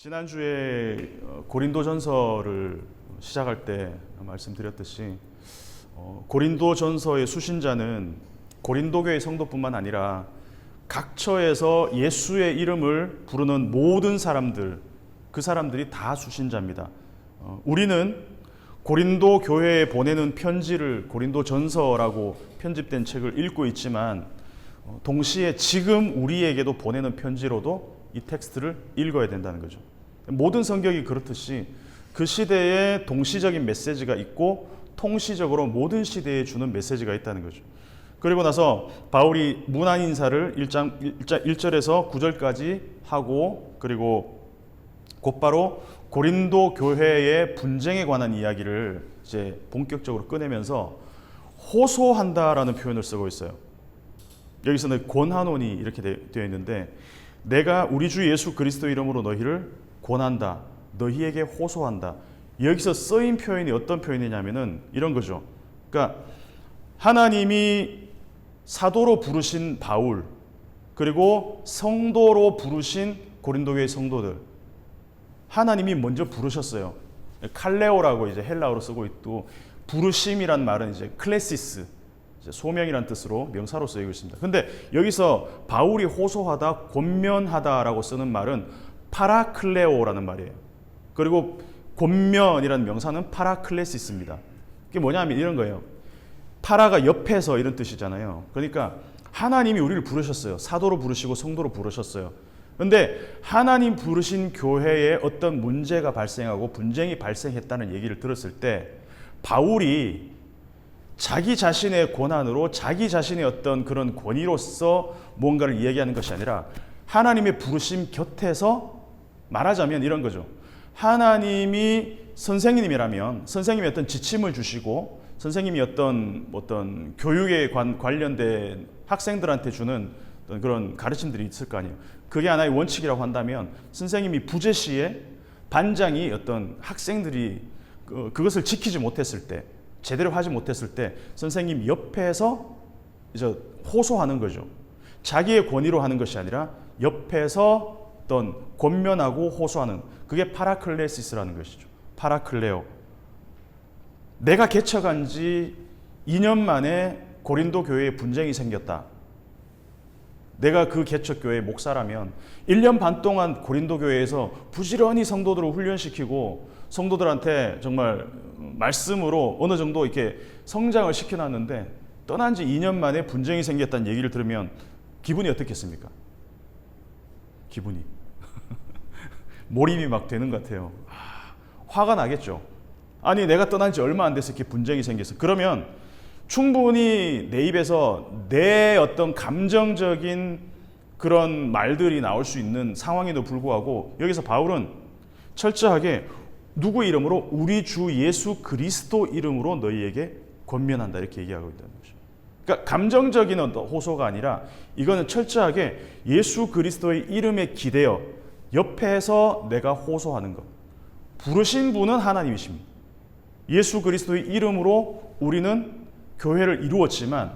지난주에 고린도전서를 시작할 때 말씀드렸듯이 고린도전서의 수신자는 고린도교회 성도뿐만 아니라 각처에서 예수의 이름을 부르는 모든 사람들, 그 사람들이 다 수신자입니다. 우리는 고린도 교회에 보내는 편지를 고린도전서라고 편집된 책을 읽고 있지만 동시에 지금 우리에게도 보내는 편지로도 이 텍스트를 읽어야 된다는 거죠. 모든 성경이 그렇듯이 그 시대에 동시적인 메시지가 있고 통시적으로 모든 시대에 주는 메시지가 있다는 거죠. 그리고 나서 바울이 문안 인사를 1절에서 9절까지 하고 그리고 곧바로 고린도 교회의 분쟁에 관한 이야기를 이제 본격적으로 꺼내면서 호소한다라는 표현을 쓰고 있어요. 여기서는 권하노니 이렇게 되어 있는데 내가 우리 주 예수 그리스도 이름으로 너희를 권한다. 너희에게 호소한다. 여기서 쓰인 표현이 어떤 표현이냐면은 이런 거죠. 그러니까 하나님이 사도로 부르신 바울 그리고 성도로 부르신 고린도교의 성도들 하나님이 먼저 부르셨어요. 칼레오라고 이제 헬라어로 쓰고 있고 부르심이란 말은 이제 클레시스 소명이라는 뜻으로 명사로 쓰이고 있습니다. 근데 여기서 바울이 호소하다, 권면하다라고 쓰는 말은 파라클레오라는 말이에요. 그리고 권면이라는 명사는 파라클레시스입니다. 이게 뭐냐면 이런 거예요. 파라가 옆에서 이런 뜻이잖아요. 그러니까 하나님이 우리를 부르셨어요. 사도로 부르시고 성도로 부르셨어요. 근데 하나님 부르신 교회에 어떤 문제가 발생하고 분쟁이 발생했다는 얘기를 들었을 때 바울이 자기 자신의 권한으로 자기 자신의 어떤 그런 권위로서 뭔가를 이야기하는 것이 아니라 하나님의 부르심 곁에서 말하자면 이런 거죠. 하나님이 선생님이라면 선생님이 어떤 지침을 주시고 선생님이 어떤 교육에 관련된 학생들한테 주는 어떤 그런 가르침들이 있을 거 아니에요. 그게 하나의 원칙이라고 한다면 선생님이 부재 시에 반장이 어떤 학생들이 그것을 지키지 못했을 때 제대로 하지 못했을 때 선생님 옆에서 이제 호소하는 거죠. 자기의 권위로 하는 것이 아니라 옆에서 어떤 권면하고 호소하는 그게 파라클레시스라는 것이죠. 파라클레오. 내가 개척한 지 2년 만에 고린도 교회에 분쟁이 생겼다. 내가 그 개척교회의 목사라면 1년 반 동안 고린도 교회에서 부지런히 성도들을 훈련시키고 성도들한테 정말 말씀으로 어느 정도 이렇게 성장을 시켜놨는데 떠난 지 2년 만에 분쟁이 생겼다는 얘기를 들으면 기분이 어떻겠습니까? 기분이 몰입이 막 되는 것 같아요. 화가 나겠죠. 아니 내가 떠난 지 얼마 안 돼서 이렇게 분쟁이 생겼어. 그러면 충분히 내 입에서 내 어떤 감정적인 그런 말들이 나올 수 있는 상황에도 불구하고 여기서 바울은 철저하게 누구 이름으로? 우리 주 예수 그리스도 이름으로 너희에게 권면한다 이렇게 얘기하고 있다는 거죠. 그러니까 감정적인 호소가 아니라 이거는 철저하게 예수 그리스도의 이름에 기대어 옆에서 내가 호소하는 것. 부르신 분은 하나님이십니다. 예수 그리스도의 이름으로 우리는 교회를 이루었지만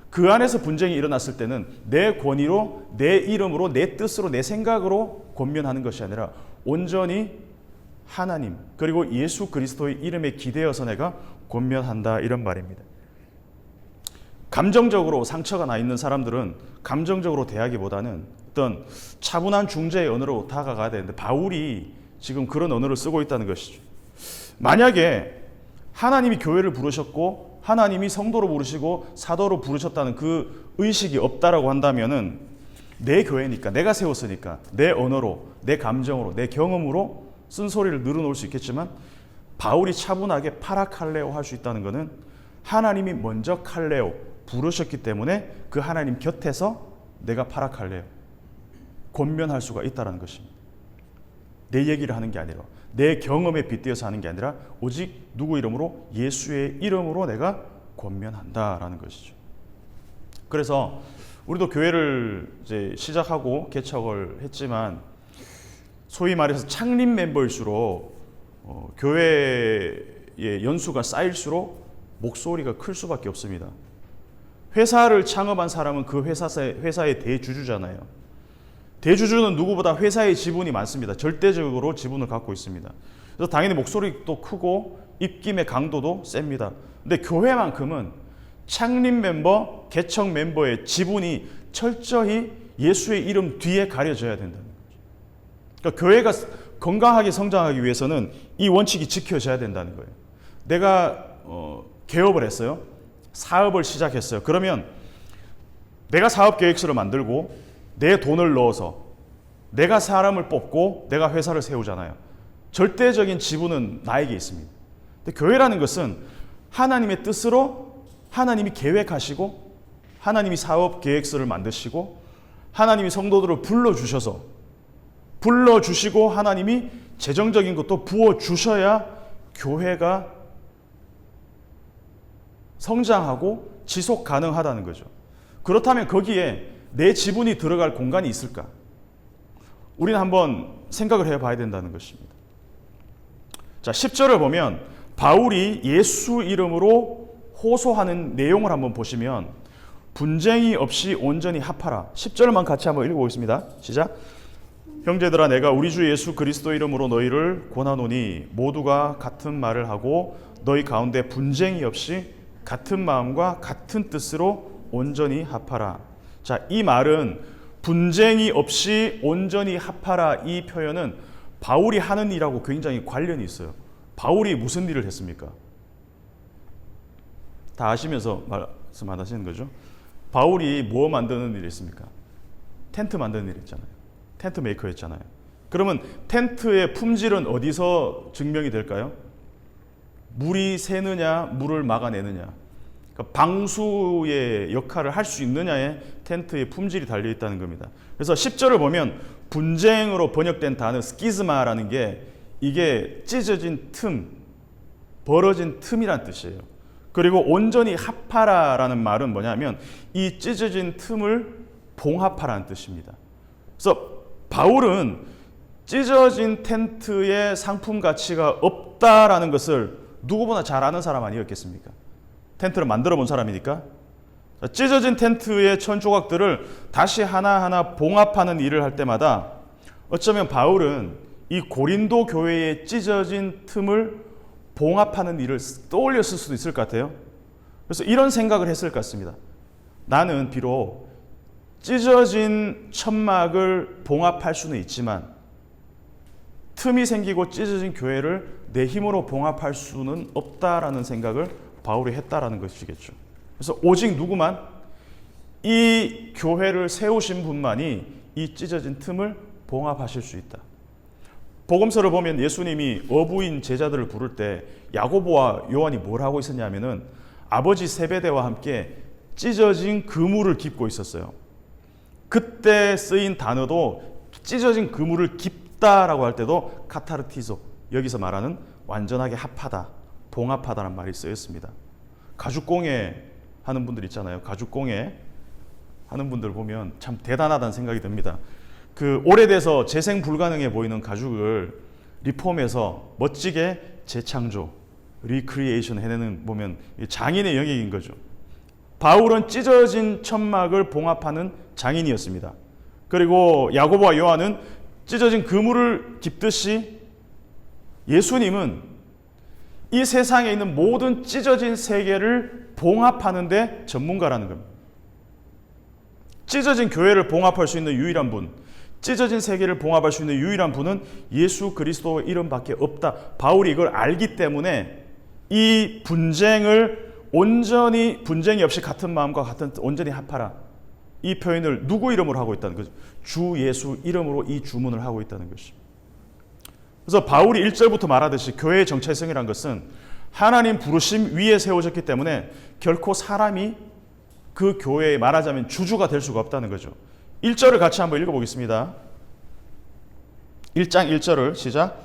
그 안에서 분쟁이 일어났을 때는 내 권위로 내 이름으로 내 뜻으로 내 생각으로 권면하는 것이 아니라 온전히 하나님 그리고 예수 그리스도의 이름에 기대어서 내가 권면한다 이런 말입니다. 감정적으로 상처가 나 있는 사람들은 감정적으로 대하기보다는 어떤 차분한 중재의 언어로 다가가야 되는데 바울이 지금 그런 언어를 쓰고 있다는 것이죠. 만약에 하나님이 교회를 부르셨고 하나님이 성도로 부르시고 사도로 부르셨다는 그 의식이 없다라고 한다면은 내 교회니까 내가 세웠으니까 내 언어로 내 감정으로 내 경험으로 쓴소리를 늘어놓을 수 있겠지만 바울이 차분하게 파라칼레오 할 수 있다는 것은 하나님이 먼저 칼레오 부르셨기 때문에 그 하나님 곁에서 내가 파라칼레오 권면할 수가 있다는 것입니다. 내 얘기를 하는 게 아니라 내 경험에 빗대어서 하는 게 아니라 오직 누구 이름으로? 예수의 이름으로 내가 권면한다라는 것이죠. 그래서 우리도 교회를 이제 시작하고 개척을 했지만 소위 말해서 창립 멤버일수록 교회의 연수가 쌓일수록 목소리가 클 수밖에 없습니다. 회사를 창업한 사람은 그 회사의 대주주잖아요. 대주주는 누구보다 회사의 지분이 많습니다. 절대적으로 지분을 갖고 있습니다. 그래서 당연히 목소리도 크고 입김의 강도도 셉니다. 근데 교회만큼은 창립 멤버, 개척 멤버의 지분이 철저히 예수의 이름 뒤에 가려져야 된다는 거죠. 그러니까 교회가 건강하게 성장하기 위해서는 이 원칙이 지켜져야 된다는 거예요. 내가 개업을 했어요. 사업을 시작했어요. 그러면 내가 사업 계획서를 만들고 내 돈을 넣어서 내가 사람을 뽑고 내가 회사를 세우잖아요. 절대적인 지분은 나에게 있습니다. 근데 교회라는 것은 하나님의 뜻으로 하나님이 계획하시고 하나님이 사업 계획서를 만드시고 하나님이 성도들을 불러주시고 하나님이 재정적인 것도 부어주셔야 교회가 성장하고 지속 가능하다는 거죠. 그렇다면 거기에 내 지분이 들어갈 공간이 있을까? 우리는 한번 생각을 해봐야 된다는 것입니다. 자, 10절을 보면 바울이 예수 이름으로 호소하는 내용을 한번 보시면 분쟁이 없이 온전히 합하라. 10절만 같이 한번 읽어보겠습니다. 시작. 형제들아, 내가 우리 주 예수 그리스도 이름으로 너희를 권하노니 모두가 같은 말을 하고 너희 가운데 분쟁이 없이 같은 마음과 같은 뜻으로 온전히 합하라. 자, 이 말은 분쟁이 없이 온전히 합하라, 이 표현은 바울이 하는 일하고 굉장히 관련이 있어요. 바울이 무슨 일을 했습니까? 다 아시면서 말씀 안 하시는 거죠? 바울이 뭐 만드는 일을 했습니까? 텐트 만드는 일 했잖아요. 텐트 메이커였잖아요. 그러면 텐트의 품질은 어디서 증명이 될까요? 물이 새느냐, 물을 막아내느냐. 그러니까 방수의 역할을 할 수 있느냐에 텐트의 품질이 달려있다는 겁니다. 그래서 10절을 보면 분쟁으로 번역된 단어 스키즈마라는 게 이게 찢어진 틈, 벌어진 틈이란 뜻이에요. 그리고 온전히 합하라라는 말은 뭐냐면 이 찢어진 틈을 봉합하라는 뜻입니다. 그래서 바울은 찢어진 텐트의 상품 가치가 없다라는 것을 누구보다 잘 아는 사람 아니었겠습니까? 텐트를 만들어 본 사람이니까. 찢어진 텐트의 천 조각들을 다시 하나하나 봉합하는 일을 할 때마다 어쩌면 바울은 이 고린도 교회의 찢어진 틈을 봉합하는 일을 떠올렸을 수도 있을 것 같아요. 그래서 이런 생각을 했을 것 같습니다. 나는 비록 찢어진 천막을 봉합할 수는 있지만 틈이 생기고 찢어진 교회를 내 힘으로 봉합할 수는 없다라는 생각을 바울이 했다라는 것이겠죠. 그래서 오직 누구만? 이 교회를 세우신 분만이 이 찢어진 틈을 봉합하실 수 있다. 복음서를 보면 예수님이 어부인 제자들을 부를 때 야고보와 요한이 뭘 하고 있었냐면은 아버지 세베대와 함께 찢어진 그물을 깁고 있었어요. 그때 쓰인 단어도 찢어진 그물을 깁다라고 할 때도 카타르티소, 여기서 말하는 완전하게 합하다, 봉합하다는 말이 쓰였습니다. 가죽공예 하는 분들 있잖아요. 가죽공예 하는 분들 보면 참 대단하다는 생각이 듭니다. 그 오래돼서 재생 불가능해 보이는 가죽을 리폼해서 멋지게 재창조, 리크리에이션 해내는 보면 장인의 영역인 거죠. 바울은 찢어진 천막을 봉합하는 장인이었습니다. 그리고 야고보와 요한은 찢어진 그물을 깁듯이 예수님은 이 세상에 있는 모든 찢어진 세계를 봉합하는 데 전문가라는 겁니다. 찢어진 교회를 봉합할 수 있는 유일한 분, 찢어진 세계를 봉합할 수 있는 유일한 분은 예수 그리스도의 이름밖에 없다. 바울이 이걸 알기 때문에 이 분쟁을 온전히 분쟁이 없이 같은 마음과 같은 뜻, 온전히 합하라. 이 표현을 누구 이름으로 하고 있다는 거죠? 주 예수 이름으로 이 주문을 하고 있다는 것입니다. 그래서 바울이 1절부터 말하듯이 교회의 정체성이란 것은 하나님 부르심 위에 세워졌기 때문에 결코 사람이 그 교회에 말하자면 주주가 될 수가 없다는 거죠. 1절을 같이 한번 읽어보겠습니다. 1장 1절을 시작.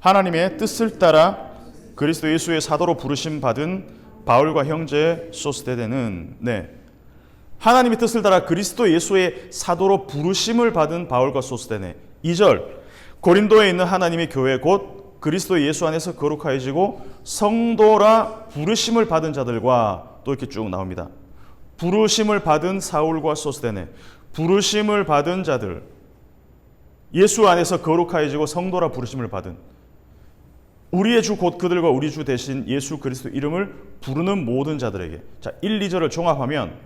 하나님의 뜻을 따라 그리스도 예수의 사도로 부르심 받은 바울과 형제 소스데데는 하나님의 뜻을 따라 그리스도 예수의 사도로 부르심을 받은 바울과 소스데네. 2절 고린도에 있는 하나님의 교회 곧 그리스도 예수 안에서 거룩하여지고 성도라 부르심을 받은 자들과 또 이렇게 쭉 나옵니다. 부르심을 받은 사울과 소스데네. 부르심을 받은 자들, 예수 안에서 거룩하여지고 성도라 부르심을 받은 우리의 주 곧 그들과 우리 주 대신 예수 그리스도 이름을 부르는 모든 자들에게. 자, 1, 2절을 종합하면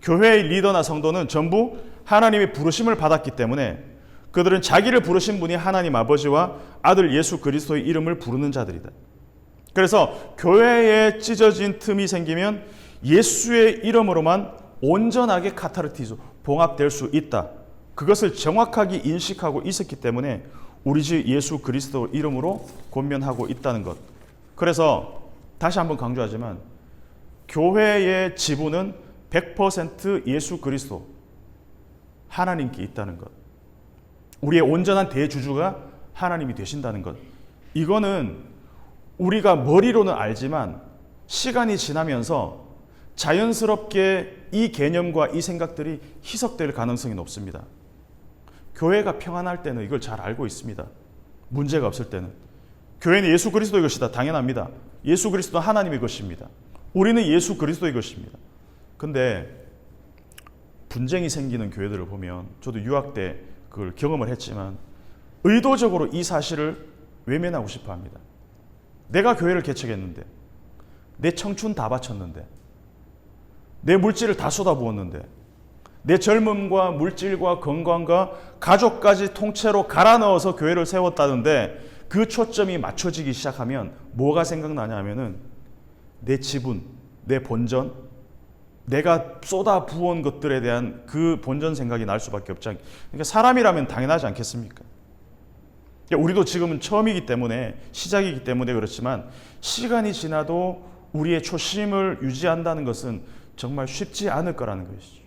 교회의 리더나 성도는 전부 하나님의 부르심을 받았기 때문에 그들은 자기를 부르신 분이 하나님 아버지와 아들 예수 그리스도의 이름을 부르는 자들이다. 그래서 교회에 찢어진 틈이 생기면 예수의 이름으로만 온전하게 카타르티zo, 봉합될 수 있다. 그것을 정확하게 인식하고 있었기 때문에 우리 주 예수 그리스도 이름으로 권면하고 있다는 것. 그래서 다시 한번 강조하지만 교회의 지분은 100% 예수 그리스도 하나님께 있다는 것. 우리의 온전한 대주주가 하나님이 되신다는 것. 이거는 우리가 머리로는 알지만 시간이 지나면서 자연스럽게 이 개념과 이 생각들이 희석될 가능성이 높습니다. 교회가 평안할 때는 이걸 잘 알고 있습니다. 문제가 없을 때는. 교회는 예수 그리스도의 것이다. 당연합니다. 예수 그리스도는 하나님의 것입니다. 우리는 예수 그리스도의 것입니다. 근데 분쟁이 생기는 교회들을 보면 저도 유학 때 그걸 경험을 했지만 의도적으로 이 사실을 외면하고 싶어 합니다. 내가 교회를 개척했는데 내 청춘 다 바쳤는데 내 물질을 다 쏟아부었는데 내 젊음과 물질과 건강과 가족까지 통째로 갈아 넣어서 교회를 세웠다는데 그 초점이 맞춰지기 시작하면 뭐가 생각나냐면은 내 지분, 내 본전, 내가 쏟아 부은 것들에 대한 그 본전 생각이 날 수밖에 없지 않습니까? 그러니까 사람이라면 당연하지 않겠습니까? 우리도 지금은 처음이기 때문에 시작이기 때문에 그렇지만 시간이 지나도 우리의 초심을 유지한다는 것은 정말 쉽지 않을 거라는 것이죠.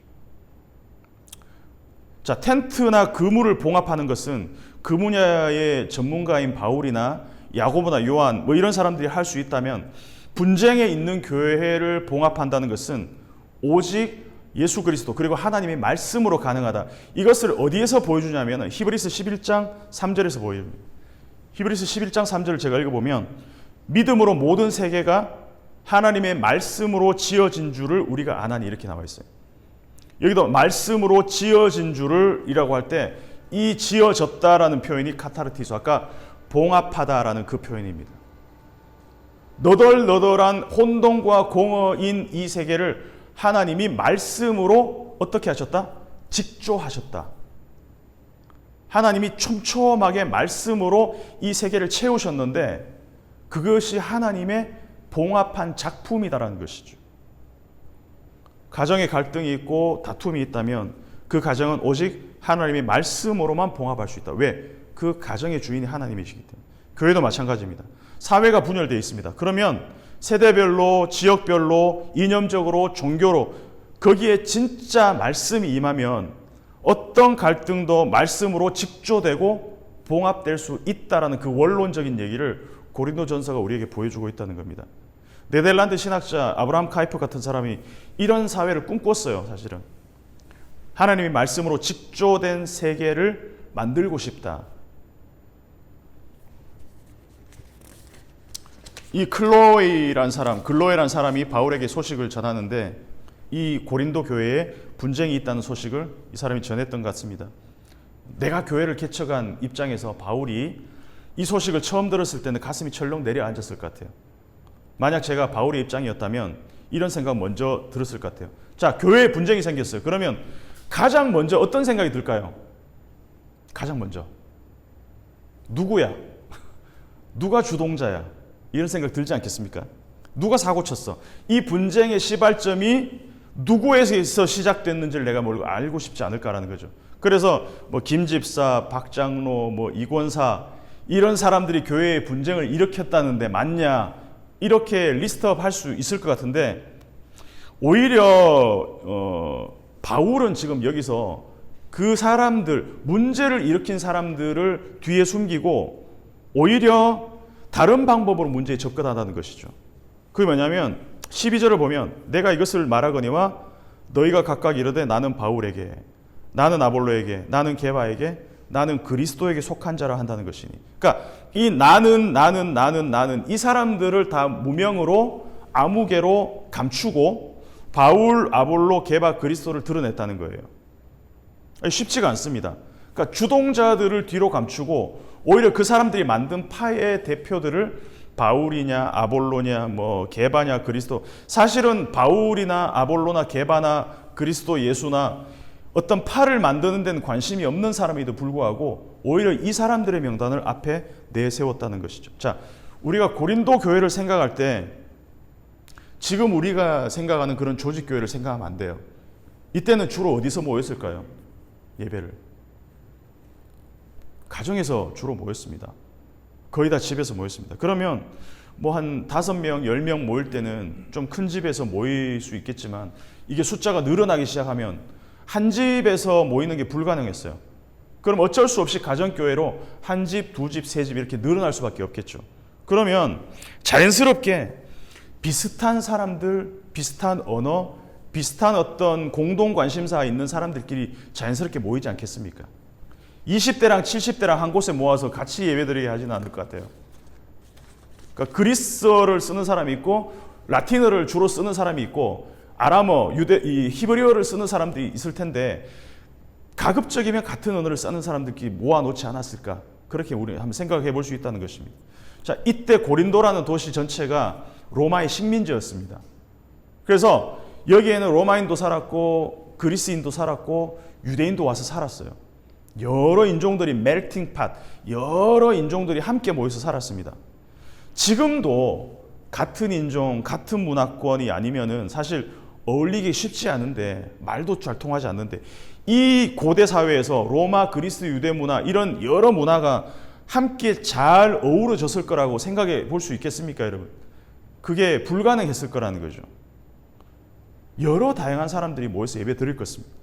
자, 텐트나 그물을 봉합하는 것은 그 분야의 전문가인 바울이나 야고보나 요한 뭐 이런 사람들이 할 수 있다면 분쟁에 있는 교회를 봉합한다는 것은 오직 예수 그리스도 그리고 하나님의 말씀으로 가능하다. 이것을 어디에서 보여주냐면 히브리서 11장 3절에서 보여줍니다. 히브리서 11장 3절을 제가 읽어보면 믿음으로 모든 세계가 하나님의 말씀으로 지어진 줄을 우리가 아나니 이렇게 나와 있어요. 여기도 말씀으로 지어진 줄을 이라고 할 때 이 지어졌다라는 표현이 카타르티소, 아까 봉합하다라는 그 표현입니다. 너덜너덜한 혼돈과 공허인 이 세계를 하나님이 말씀으로 어떻게 하셨다? 직조하셨다. 하나님이 촘촘하게 말씀으로 이 세계를 채우셨는데 그것이 하나님의 봉합한 작품이다라는 것이죠. 가정에 갈등이 있고 다툼이 있다면 그 가정은 오직 하나님의 말씀으로만 봉합할 수 있다. 왜? 그 가정의 주인이 하나님이시기 때문에. 교회도 마찬가지입니다. 사회가 분열되어 있습니다. 그러면 세대별로, 지역별로, 이념적으로, 종교로 거기에 진짜 말씀이 임하면 어떤 갈등도 말씀으로 직조되고 봉합될 수 있다라는 그 원론적인 얘기를 고린도전서가 우리에게 보여주고 있다는 겁니다. 네덜란드 신학자 아브라함 카이프 같은 사람이 이런 사회를 꿈꿨어요. 사실은 하나님의 말씀으로 직조된 세계를 만들고 싶다. 이 글로에란 사람이 바울에게 소식을 전하는데 이 고린도 교회에 분쟁이 있다는 소식을 이 사람이 전했던 것 같습니다. 내가 교회를 개척한 입장에서 바울이 이 소식을 처음 들었을 때는 가슴이 철렁 내려앉았을 것 같아요. 만약 제가 바울의 입장이었다면 이런 생각 먼저 들었을 것 같아요. 자, 교회에 분쟁이 생겼어요. 그러면 가장 먼저 어떤 생각이 들까요? 가장 먼저 누구야? 누가 주동자야? 이런 생각 들지 않겠습니까? 누가 사고 쳤어? 이 분쟁의 시발점이 누구에서 시작됐는지를 내가 알고 싶지 않을까라는 거죠. 그래서 뭐 김집사, 박장로, 뭐 이권사 이런 사람들이 교회의 분쟁을 일으켰다는데 맞냐? 이렇게 리스트업 할 수 있을 것 같은데 오히려 바울은 지금 여기서 그 사람들, 문제를 일으킨 사람들을 뒤에 숨기고 오히려 다른 방법으로 문제에 접근하다는 것이죠. 그게 뭐냐면 12절을 보면 내가 이것을 말하거니와 너희가 각각 이르되 나는 바울에게, 나는 아볼로에게, 나는 게바에게, 나는 그리스도에게 속한 자라 한다는 것이니. 그러니까 이 나는 이 사람들을 다 무명으로 아무개로 감추고 바울, 아볼로, 게바, 그리스도를 드러냈다는 거예요. 쉽지가 않습니다. 그러니까 주동자들을 뒤로 감추고 오히려 그 사람들이 만든 파의 대표들을 바울이냐 아볼로냐 뭐 게바냐 그리스도, 사실은 바울이나 아볼로나 게바나 그리스도 예수나 어떤 파를 만드는 데는 관심이 없는 사람에도 불구하고 오히려 이 사람들의 명단을 앞에 내세웠다는 것이죠. 자, 우리가 고린도 교회를 생각할 때 지금 우리가 생각하는 그런 조직 교회를 생각하면 안 돼요. 이때는 주로 어디서 모였을까요? 예배를 가정에서 주로 모였습니다. 거의 다 집에서 모였습니다. 그러면 뭐 한 5명, 10명 모일 때는 좀 큰 집에서 모일 수 있겠지만 이게 숫자가 늘어나기 시작하면 한 집에서 모이는 게 불가능했어요. 그럼 어쩔 수 없이 가정교회로 한 집, 두 집, 세 집 이렇게 늘어날 수밖에 없겠죠. 그러면 자연스럽게 비슷한 사람들, 비슷한 언어, 비슷한 어떤 공동 관심사가 있는 사람들끼리 자연스럽게 모이지 않겠습니까? 20대랑 70대랑 한 곳에 모아서 같이 예배드리게 하지는 않을 것 같아요. 그러니까 그리스어를 쓰는 사람이 있고 라틴어를 주로 쓰는 사람이 있고 아람어, 히브리어를 쓰는 사람들이 있을 텐데 가급적이면 같은 언어를 쓰는 사람들끼리 모아놓지 않았을까? 그렇게 우리 한번 생각해 볼 수 있다는 것입니다. 자, 이때 고린도라는 도시 전체가 로마의 식민지였습니다. 그래서 여기에는 로마인도 살았고 그리스인도 살았고 유대인도 와서 살았어요. 여러 인종들이 멜팅 팟, 여러 인종들이 함께 모여서 살았습니다. 지금도 같은 인종, 같은 문화권이 아니면은 사실 어울리기 쉽지 않은데, 말도 잘 통하지 않는데, 이 고대 사회에서 로마, 그리스, 유대 문화, 이런 여러 문화가 함께 잘 어우러졌을 거라고 생각해 볼 수 있겠습니까, 여러분? 그게 불가능했을 거라는 거죠. 여러 다양한 사람들이 모여서 예배 드릴 것입니다.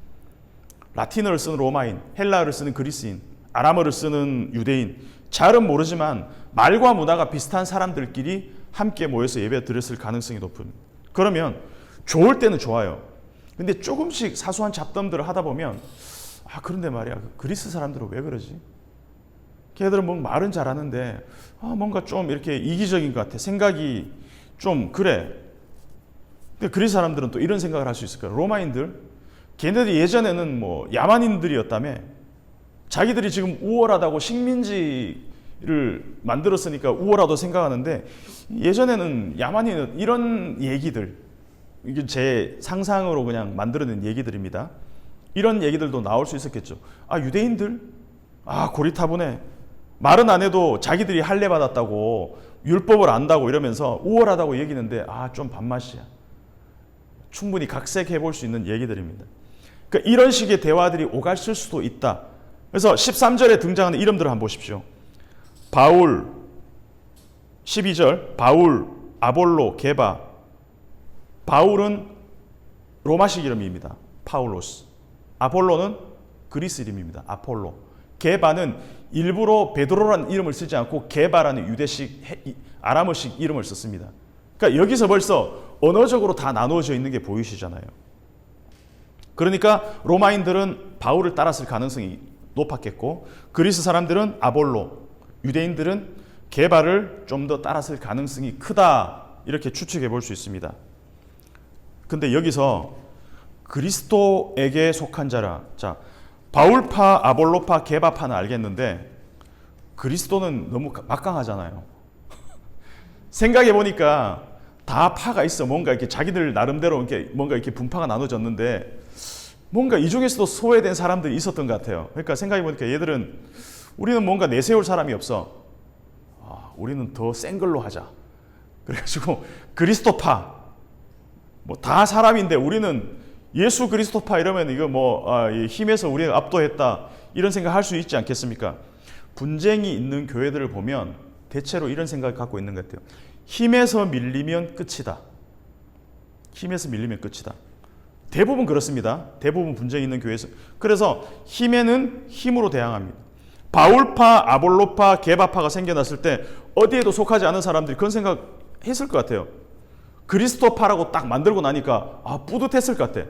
라틴어를 쓰는 로마인, 헬라어를 쓰는 그리스인, 아람어를 쓰는 유대인, 잘은 모르지만 말과 문화가 비슷한 사람들끼리 함께 모여서 예배 드렸을 가능성이 높은. 그러면 좋을 때는 좋아요. 근데 조금씩 사소한 잡담들을 하다 보면 그런데 말이야, 그리스 사람들은 왜 그러지? 걔들은 뭐 말은 잘하는데 뭔가 좀 이렇게 이기적인 것 같아. 생각이 좀 그래. 근데 그리스 사람들은 또 이런 생각을 할 수 있을 거예요. 로마인들, 걔네들이 예전에는 뭐 야만인들이었다며, 자기들이 지금 우월하다고 식민지를 만들었으니까 우월하다고 생각하는데 예전에는 야만인은 이런 얘기들, 이게 제 상상으로 그냥 만들어낸 얘기들입니다. 이런 얘기들도 나올 수 있었겠죠. 유대인들? 고리타분해. 말은 안 해도 자기들이 할례 받았다고 율법을 안다고 이러면서 우월하다고 얘기하는데 좀 밥맛이야. 충분히 각색해 볼 수 있는 얘기들입니다. 그러니까 이런 식의 대화들이 오갔을 수도 있다. 그래서 13절에 등장하는 이름들을 한번 보십시오. 바울, 12절, 바울, 아볼로, 게바. 바울은 로마식 이름입니다. 파울로스. 아볼로는 그리스 이름입니다. 아폴로. 게바는 일부러 베드로라는 이름을 쓰지 않고 게바라는 유대식, 아람어식 이름을 썼습니다. 그러니까 여기서 벌써 언어적으로 다 나누어져 있는 게 보이시잖아요. 그러니까 로마인들은 바울을 따랐을 가능성이 높았겠고, 그리스 사람들은 아볼로, 유대인들은 게바를 좀 더 따랐을 가능성이 크다, 이렇게 추측해 볼 수 있습니다. 근데 여기서 그리스도에게 속한 자라. 자, 바울파, 아볼로파, 게바파는 알겠는데 그리스도는 너무 막강하잖아요. 생각해 보니까 다 파가 있어. 뭔가 이렇게 자기들 나름대로 이렇게 뭔가 이렇게 분파가 나눠졌는데 뭔가 이 중에서도 소외된 사람들이 있었던 것 같아요. 그러니까 생각해 보니까 얘들은 우리는 뭔가 내세울 사람이 없어. 우리는 더 센 걸로 하자. 그래가지고 그리스도파, 뭐 다 사람인데 우리는 예수 그리스도파 이러면 이거 힘에서 우리가 압도했다, 이런 생각 할 수 있지 않겠습니까? 분쟁이 있는 교회들을 보면 대체로 이런 생각을 갖고 있는 것 같아요. 힘에서 밀리면 끝이다. 힘에서 밀리면 끝이다. 대부분 그렇습니다. 대부분 분쟁이 있는 교회에서. 그래서 힘에는 힘으로 대항합니다. 바울파, 아볼로파, 게바파가 생겨났을 때 어디에도 속하지 않은 사람들이 그런 생각 했을 것 같아요. 그리스도파라고 딱 만들고 나니까 뿌듯했을 것 같아.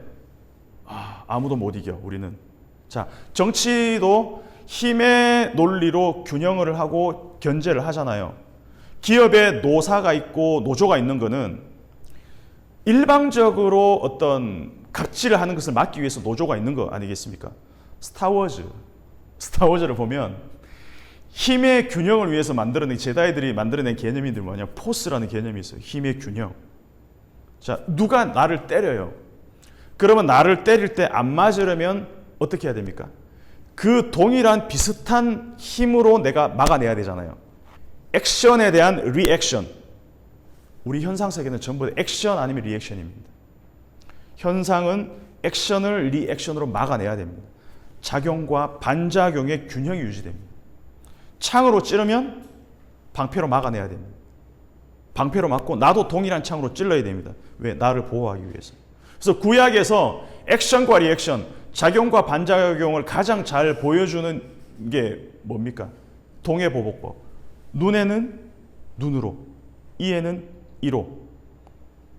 아무도 못 이겨, 우리는. 자, 정치도 힘의 논리로 균형을 하고 견제를 하잖아요. 기업에 노사가 있고 노조가 있는 거는 일방적으로 어떤 갑질을 하는 것을 막기 위해서 노조가 있는 거 아니겠습니까? 스타워즈, 스타워즈를 보면 힘의 균형을 위해서 만들어낸 제다이들이 만들어낸 개념이들 뭐냐? 포스라는 개념이 있어요. 힘의 균형. 자, 누가 나를 때려요. 그러면 나를 때릴 때 안 맞으려면 어떻게 해야 됩니까? 그 동일한 비슷한 힘으로 내가 막아내야 되잖아요. 액션에 대한 리액션. 우리 현상 세계는 전부 액션 아니면 리액션입니다. 현상은 액션을 리액션으로 막아내야 됩니다. 작용과 반작용의 균형이 유지됩니다. 창으로 찌르면 방패로 막아내야 됩니다. 방패로 막고 나도 동일한 창으로 찔러야 됩니다. 왜? 나를 보호하기 위해서. 그래서 구약에서 액션과 리액션, 작용과 반작용을 가장 잘 보여주는 게 뭡니까? 동해보복법. 눈에는 눈으로, 이에는 이로,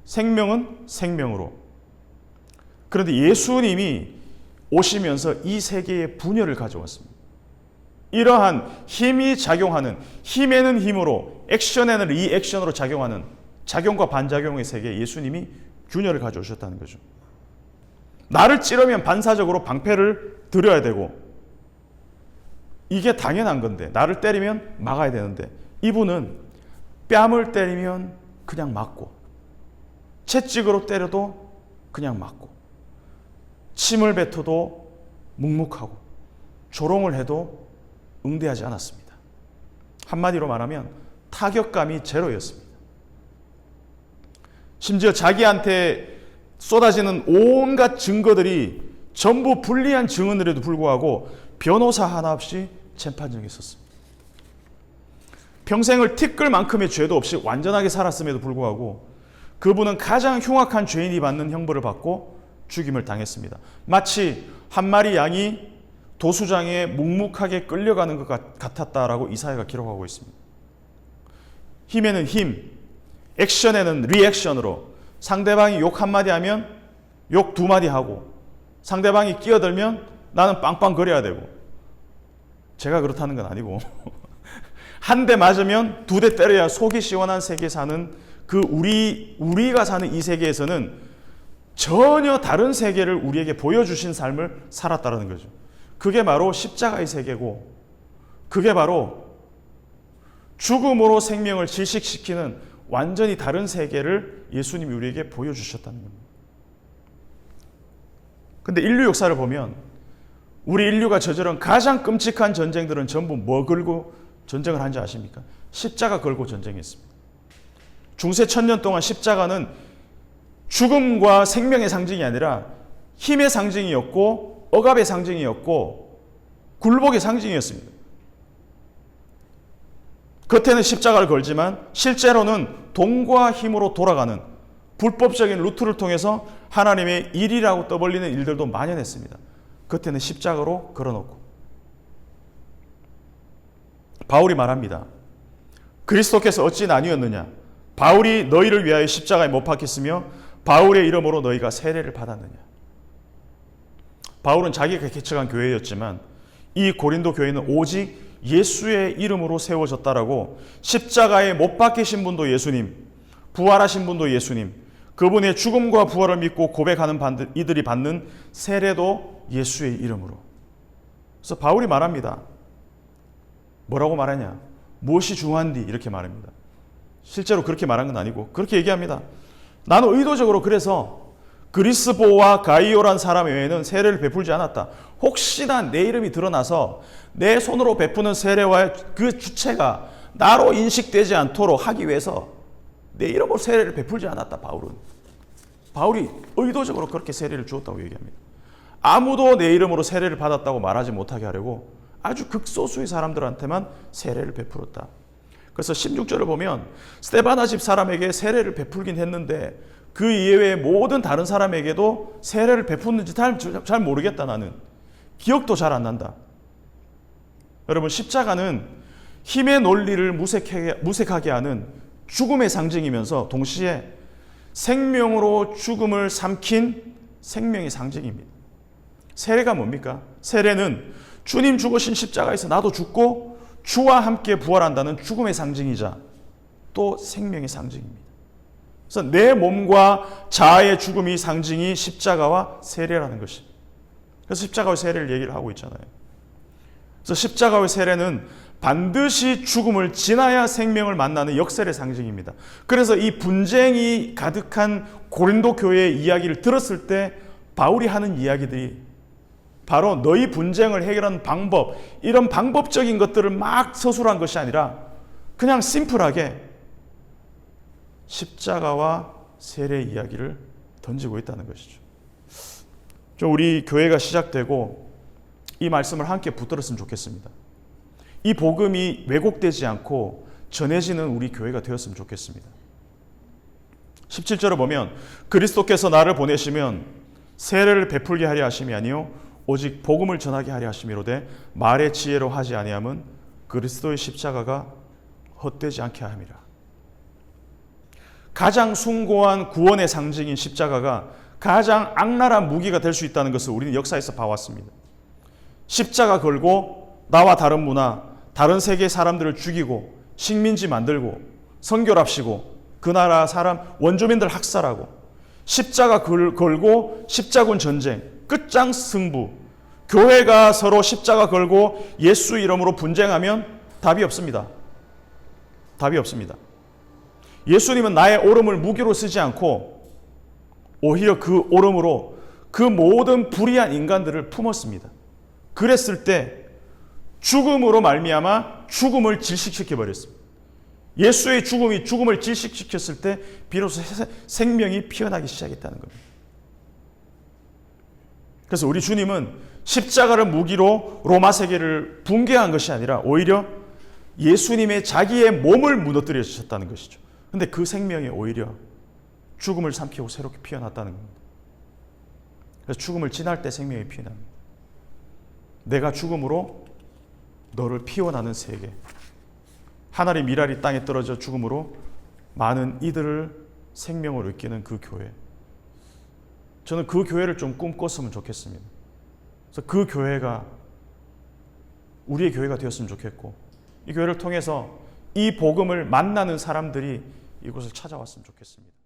생명은 생명으로. 그런데 예수님이 오시면서 이 세계의 분열을 가져왔습니다. 이러한 힘이 작용하는, 힘에는 힘으로, 액션에는 리액션으로 작용하는 작용과 반작용의 세계에 예수님이 균열을 가져오셨다는 거죠. 나를 찌르면 반사적으로 방패를 들여야 되고, 이게 당연한 건데, 나를 때리면 막아야 되는데, 이분은 뺨을 때리면 그냥 맞고, 채찍으로 때려도 그냥 맞고, 침을 뱉어도 묵묵하고, 조롱을 해도 응대하지 않았습니다. 한마디로 말하면 타격감이 제로였습니다. 심지어 자기한테 쏟아지는 온갖 증거들이 전부 불리한 증언들에도 불구하고 변호사 하나 없이 재판정에 섰습니다. 평생을 티끌만큼의 죄도 없이 완전하게 살았음에도 불구하고 그분은 가장 흉악한 죄인이 받는 형벌을 받고 죽임을 당했습니다. 마치 한 마리 양이 도수장에 묵묵하게 끌려가는 것 같았다라고 이사야가 기록하고 있습니다. 힘에는 힘, 액션에는 리액션으로 상대방이 욕 한마디 하면 욕 두 마디 하고 상대방이 끼어들면 나는 빵빵거려야 되고 제가 그렇다는 건 아니고 한 대 맞으면 두 대 때려야 속이 시원한 세계 사는 그 우리가 사는 이 세계에서는 전혀 다른 세계를 우리에게 보여주신 삶을 살았다는 거죠. 그게 바로 십자가의 세계고 그게 바로 죽음으로 생명을 질식시키는 완전히 다른 세계를 예수님이 우리에게 보여주셨다는 겁니다. 근데 인류 역사를 보면 우리 인류가 저지른 가장 끔찍한 전쟁들은 전부 뭐 걸고 전쟁을 한지 아십니까? 십자가 걸고 전쟁했습니다. 중세 1000년 동안 십자가는 죽음과 생명의 상징이 아니라 힘의 상징이었고 억압의 상징이었고 굴복의 상징이었습니다. 겉에는 십자가를 걸지만 실제로는 돈과 힘으로 돌아가는 불법적인 루트를 통해서 하나님의 일이라고 떠벌리는 일들도 만연했습니다. 겉에는 십자가로 걸어놓고. 바울이 말합니다. 그리스도께서 어찌 나뉘었느냐? 바울이 너희를 위하여 십자가에 못 박혔으며 바울의 이름으로 너희가 세례를 받았느냐? 바울은 자기가 개척한 교회였지만 이 고린도 교회는 오직 예수의 이름으로 세워졌다라고 십자가에 못 박히신 분도 예수님, 부활하신 분도 예수님, 그분의 죽음과 부활을 믿고 고백하는 이들이 받는 세례도 예수의 이름으로. 그래서 바울이 말합니다. 뭐라고 말하냐? 무엇이 중요한디? 이렇게 말합니다. 실제로 그렇게 말한 건 아니고 그렇게 얘기합니다. 나는 의도적으로 그래서 그리스보와 가이오란 사람 외에는 세례를 베풀지 않았다. 혹시나 내 이름이 드러나서 내 손으로 베푸는 세례와 그 주체가 나로 인식되지 않도록 하기 위해서 내 이름으로 세례를 베풀지 않았다. 바울이 의도적으로 그렇게 세례를 주었다고 얘기합니다. 아무도 내 이름으로 세례를 받았다고 말하지 못하게 하려고 아주 극소수의 사람들한테만 세례를 베풀었다. 그래서 16절을 보면 스데바나 집 사람에게 세례를 베풀긴 했는데 그 이외의 모든 다른 사람에게도 세례를 베푸는지 잘 모르겠다. 나는 기억도 잘 안 난다. 여러분, 십자가는 힘의 논리를 무색하게 하는 죽음의 상징이면서 동시에 생명으로 죽음을 삼킨 생명의 상징입니다. 세례가 뭡니까? 세례는 주님 죽으신 십자가에서 나도 죽고 주와 함께 부활한다는 죽음의 상징이자 또 생명의 상징입니다. 그래서 내 몸과 자아의 죽음이 상징이 십자가와 세례라는 것입니다. 그래서 십자가와 세례를 얘기를 하고 있잖아요. 그래서 십자가의 세례는 반드시 죽음을 지나야 생명을 만나는 역설의 상징입니다. 그래서 이 분쟁이 가득한 고린도 교회의 이야기를 들었을 때 바울이 하는 이야기들이 바로 너희 분쟁을 해결하는 방법, 이런 방법적인 것들을 막 서술한 것이 아니라 그냥 심플하게 십자가와 세례 이야기를 던지고 있다는 것이죠. 우리 교회가 시작되고 이 말씀을 함께 붙들었으면 좋겠습니다. 이 복음이 왜곡되지 않고 전해지는 우리 교회가 되었으면 좋겠습니다. 17절을 보면 그리스도께서 나를 보내시면 세례를 베풀게 하려 하심이 아니요 오직 복음을 전하게 하려 하심이로되 말의 지혜로 하지 아니함은 그리스도의 십자가가 헛되지 않게 함이라. 가장 숭고한 구원의 상징인 십자가가 가장 악랄한 무기가 될 수 있다는 것을 우리는 역사에서 봐왔습니다. 십자가 걸고 나와 다른 문화, 다른 세계 사람들을 죽이고 식민지 만들고 선결합시고 그 나라 사람 원주민들 학살하고 십자가 걸고 십자군 전쟁, 끝장 승부, 교회가 서로 십자가 걸고 예수 이름으로 분쟁하면 답이 없습니다. 답이 없습니다. 예수님은 나의 오름을 무기로 쓰지 않고 오히려 그 오름으로 그 모든 불의한 인간들을 품었습니다. 그랬을 때 죽음으로 말미암아 죽음을 질식시켜 버렸습니다. 예수의 죽음이 죽음을 질식시켰을 때 비로소 생명이 피어나기 시작했다는 겁니다. 그래서 우리 주님은 십자가를 무기로 로마 세계를 붕괴한 것이 아니라 오히려 예수님의 자기의 몸을 무너뜨려 주셨다는 것이죠. 그런데 그 생명이 오히려 죽음을 삼키고 새롭게 피어났다는 겁니다. 그래서 죽음을 지날 때 생명이 피어납니다. 내가 죽음으로 너를 피워나는 세계, 하나님 미랄이 땅에 떨어져 죽음으로 많은 이들을 생명으로 이끄는 그 교회, 저는 그 교회를 좀 꿈꿨으면 좋겠습니다. 그래서 그 교회가 우리의 교회가 되었으면 좋겠고 이 교회를 통해서 이 복음을 만나는 사람들이 이곳을 찾아왔으면 좋겠습니다.